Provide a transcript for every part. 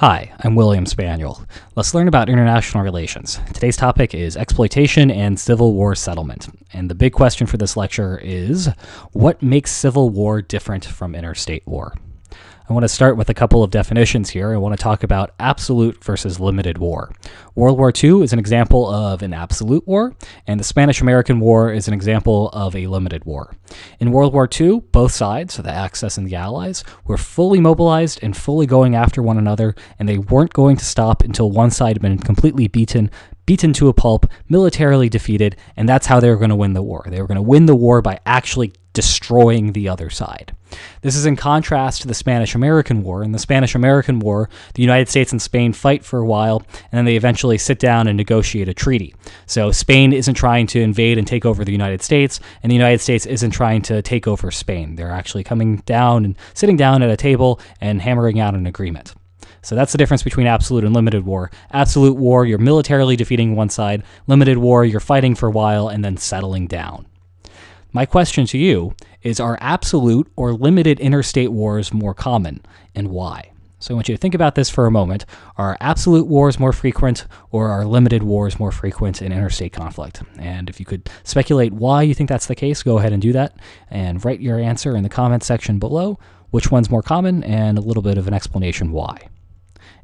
Hi, I'm William Spaniel. Let's learn about international relations. Today's topic is exploitation and civil war settlement. And the big question for this lecture is, what makes civil war different from interstate war? I want to start with a couple of definitions here. I want to talk about absolute versus limited war. World War II is an example of an absolute war, and the Spanish-American War is an example of a limited war. In World War II, both sides, the Axis and the Allies, were fully mobilized and fully going after one another, and they weren't going to stop until one side had been completely beaten to a pulp, militarily defeated, and that's how they were going to win the war. They were going to win the war by actually destroying the other side. This is in contrast to the Spanish-American War. In the Spanish-American War, the United States and Spain fight for a while, and then they eventually sit down and negotiate a treaty. So Spain isn't trying to invade and take over the United States, and the United States isn't trying to take over Spain. They're actually coming down and sitting down at a table and hammering out an agreement. So that's the difference between absolute and limited war. Absolute war, you're militarily defeating one side. Limited war, you're fighting for a while and then settling down. My question to you is, are absolute or limited interstate wars more common, and why? So I want you to think about this for a moment. Are absolute wars more frequent, or are limited wars more frequent in interstate conflict? And if you could speculate why you think that's the case, go ahead and do that, and write your answer in the comments section below, which one's more common, and a little bit of an explanation why.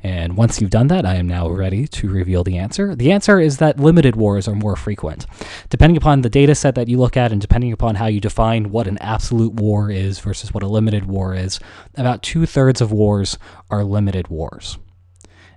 And once you've done that, I am now ready to reveal the answer. The answer is that limited wars are more frequent. Depending upon the data set that you look at and depending upon how you define what an absolute war is versus what a limited war is, about 2/3 of wars are limited wars.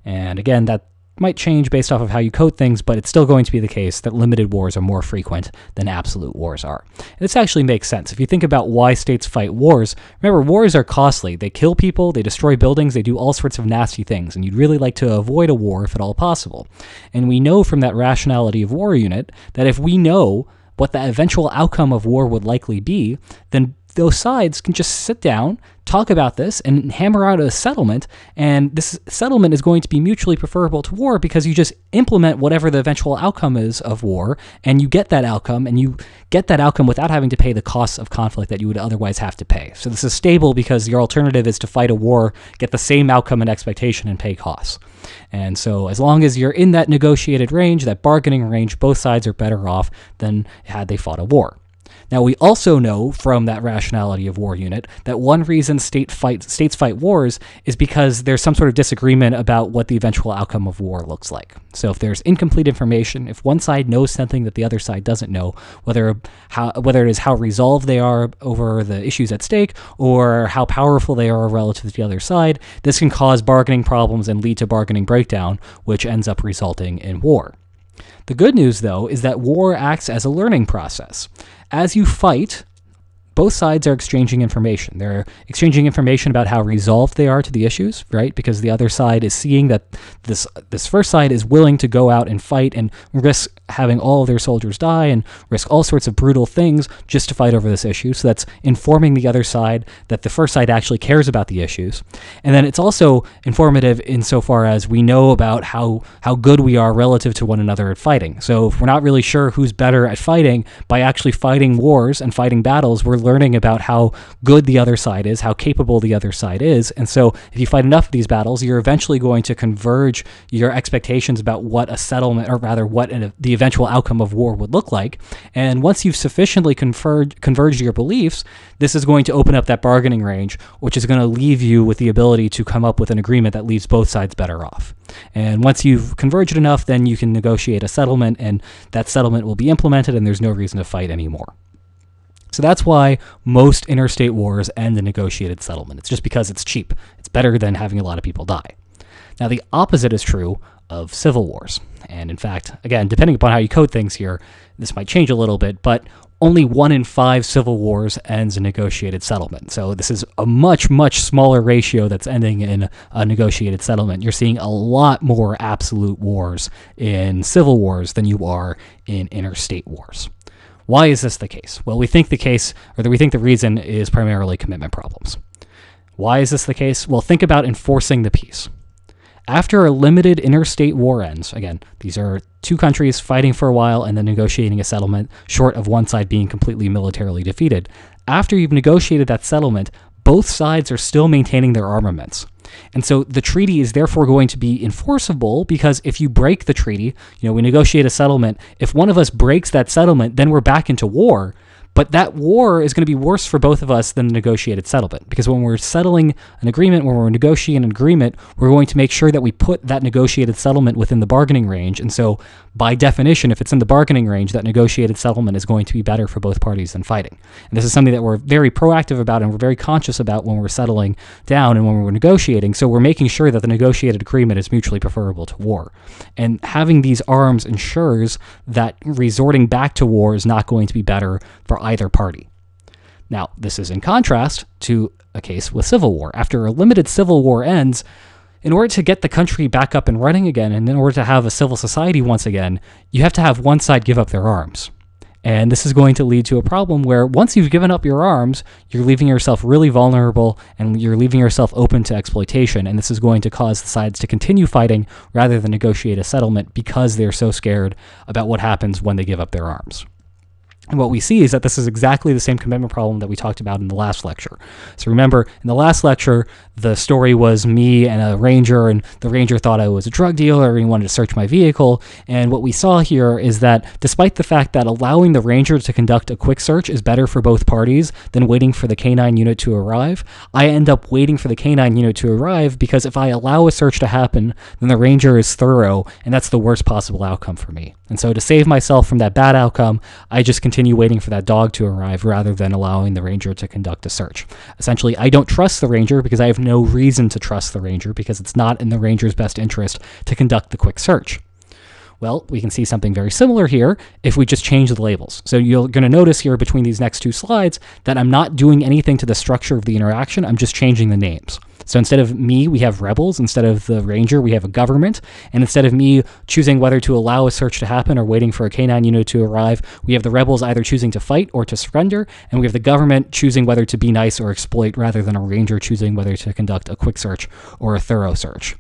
And again, that might change based off of how you code things, but it's still going to be the case that limited wars are more frequent than absolute wars are. And this actually makes sense. If you think about why states fight wars, remember, wars are costly. They kill people, they destroy buildings, they do all sorts of nasty things, and you'd really like to avoid a war if at all possible. And we know from that rationality of war unit that if we know what the eventual outcome of war would likely be, then those sides can just sit down, talk about this, and hammer out a settlement, and this settlement is going to be mutually preferable to war because you just implement whatever the eventual outcome is of war, and you get that outcome, without having to pay the costs of conflict that you would otherwise have to pay. So this is stable because your alternative is to fight a war, get the same outcome and expectation, and pay costs. And so as long as you're in that negotiated range, that bargaining range, both sides are better off than had they fought a war. Now, we also know from that rationality of war unit that one reason states fight wars is because there's some sort of disagreement about what the eventual outcome of war looks like. So if there's incomplete information, if one side knows something that the other side doesn't know, whether it is how resolved they are over the issues at stake or how powerful they are relative to the other side, this can cause bargaining problems and lead to bargaining breakdown, which ends up resulting in war. The good news, though, is that war acts as a learning process. As you fight, both sides are exchanging information. They're exchanging information about how resolved they are to the issues, right? Because the other side is seeing that this first side is willing to go out and fight and risk having all of their soldiers die and risk all sorts of brutal things just to fight over this issue. So that's informing the other side that the first side actually cares about the issues. And then it's also informative insofar as we know about how good we are relative to one another at fighting. So if we're not really sure who's better at fighting, by actually fighting wars and fighting battles, we're learning about how good the other side is, how capable the other side is. And so if you fight enough of these battles, you're eventually going to converge your expectations about what a settlement, or rather what the eventual outcome of war would look like. And once you've sufficiently converged your beliefs, this is going to open up that bargaining range, which is going to leave you with the ability to come up with an agreement that leaves both sides better off. And once you've converged enough, then you can negotiate a settlement, and that settlement will be implemented, and there's no reason to fight anymore. So that's why most interstate wars end in negotiated settlement. It's just because it's cheap. It's better than having a lot of people die. Now, the opposite is true of civil wars. And in fact, again, depending upon how you code things here, this might change a little bit, but only 1 in 5 civil wars ends in negotiated settlement. So this is a much, much smaller ratio that's ending in a negotiated settlement. You're seeing a lot more absolute wars in civil wars than you are in interstate wars. Why is this the case? Well, we think the reason is primarily commitment problems. Why is this the case? Well, think about enforcing the peace. After a limited interstate war ends, again, these are two countries fighting for a while and then negotiating a settlement, short of one side being completely militarily defeated. After you've negotiated that settlement, both sides are still maintaining their armaments. And so the treaty is therefore going to be enforceable, because if you break the treaty, we negotiate a settlement. If one of us breaks that settlement, then we're back into war. But that war is going to be worse for both of us than the negotiated settlement, because when we're settling an agreement, when we're negotiating an agreement, we're going to make sure that we put that negotiated settlement within the bargaining range. And so by definition, if it's in the bargaining range, that negotiated settlement is going to be better for both parties than fighting. And this is something that we're very proactive about and we're very conscious about when we're settling down and when we're negotiating. So we're making sure that the negotiated agreement is mutually preferable to war. And having these arms ensures that resorting back to war is not going to be better for either party. Now, this is in contrast to a case with civil war. After a limited civil war ends, in order to get the country back up and running again, and in order to have a civil society once again, you have to have one side give up their arms. And this is going to lead to a problem where once you've given up your arms, you're leaving yourself really vulnerable and you're leaving yourself open to exploitation. And this is going to cause the sides to continue fighting rather than negotiate a settlement, because they're so scared about what happens when they give up their arms. And what we see is that this is exactly the same commitment problem that we talked about in the last lecture. So remember, in the last lecture, the story was me and a ranger, and the ranger thought I was a drug dealer and he wanted to search my vehicle. And what we saw here is that despite the fact that allowing the ranger to conduct a quick search is better for both parties than waiting for the canine unit to arrive, I end up waiting for the canine unit to arrive, because if I allow a search to happen, then the ranger is thorough, and that's the worst possible outcome for me. And so to save myself from that bad outcome, I just continue waiting for that dog to arrive rather than allowing the ranger to conduct a search. Essentially, I don't trust the ranger because I have no reason to trust the ranger, because it's not in the ranger's best interest to conduct the quick search. Well, we can see something very similar here if we just change the labels. So you're going to notice here between these next two slides that I'm not doing anything to the structure of the interaction. I'm just changing the names. So instead of me, we have rebels. Instead of the ranger, we have a government. And instead of me choosing whether to allow a search to happen or waiting for a canine unit to arrive, we have the rebels either choosing to fight or to surrender. And we have the government choosing whether to be nice or exploit, rather than a ranger choosing whether to conduct a quick search or a thorough search.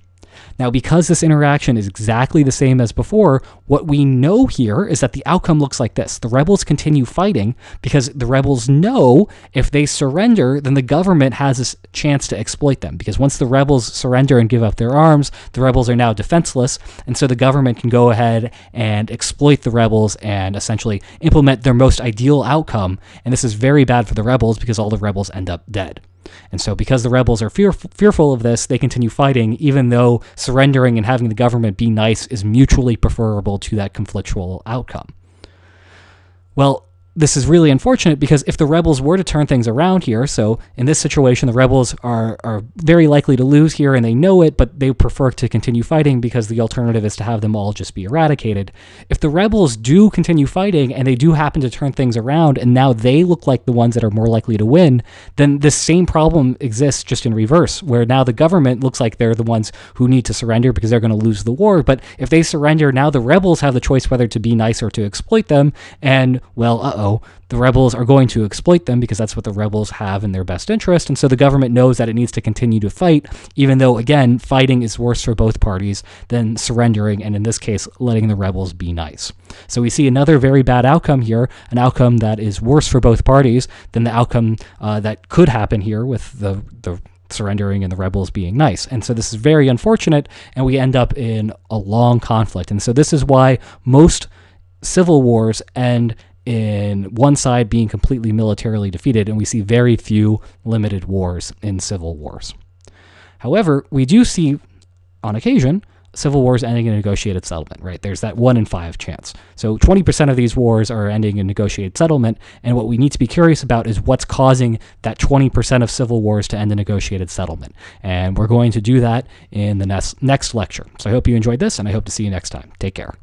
Now, because this interaction is exactly the same as before, what we know here is that the outcome looks like this. The rebels continue fighting because the rebels know if they surrender, then the government has a chance to exploit them. Because once the rebels surrender and give up their arms, the rebels are now defenseless, and so the government can go ahead and exploit the rebels and essentially implement their most ideal outcome. And this is very bad for the rebels because all the rebels end up dead. And so because the rebels are fearful of this, they continue fighting, even though surrendering and having the government be nice is mutually preferable to that conflictual outcome. Well, this is really unfortunate, because if the rebels were to turn things around here, so in this situation, the rebels are very likely to lose here, and they know it, but they prefer to continue fighting because the alternative is to have them all just be eradicated. If the rebels do continue fighting and they do happen to turn things around, and now they look like the ones that are more likely to win, then this same problem exists just in reverse, where now the government looks like they're the ones who need to surrender because they're going to lose the war. But if they surrender, now the rebels have the choice whether to be nice or to exploit them, and, well, the rebels are going to exploit them because that's what the rebels have in their best interest. And so the government knows that it needs to continue to fight, even though, again, fighting is worse for both parties than surrendering, and in this case, letting the rebels be nice. So we see another very bad outcome here, an outcome that is worse for both parties than the outcome that could happen here with the surrendering and the rebels being nice. And so this is very unfortunate, and we end up in a long conflict. And so this is why most civil wars end in one side being completely militarily defeated, and we see very few limited wars in civil wars. However, we do see, on occasion, civil wars ending in a negotiated settlement, right? There's that 1 in 5 chance. So 20% of these wars are ending in negotiated settlement, and what we need to be curious about is what's causing that 20% of civil wars to end in negotiated settlement. And we're going to do that in the next lecture. So I hope you enjoyed this, and I hope to see you next time. Take care.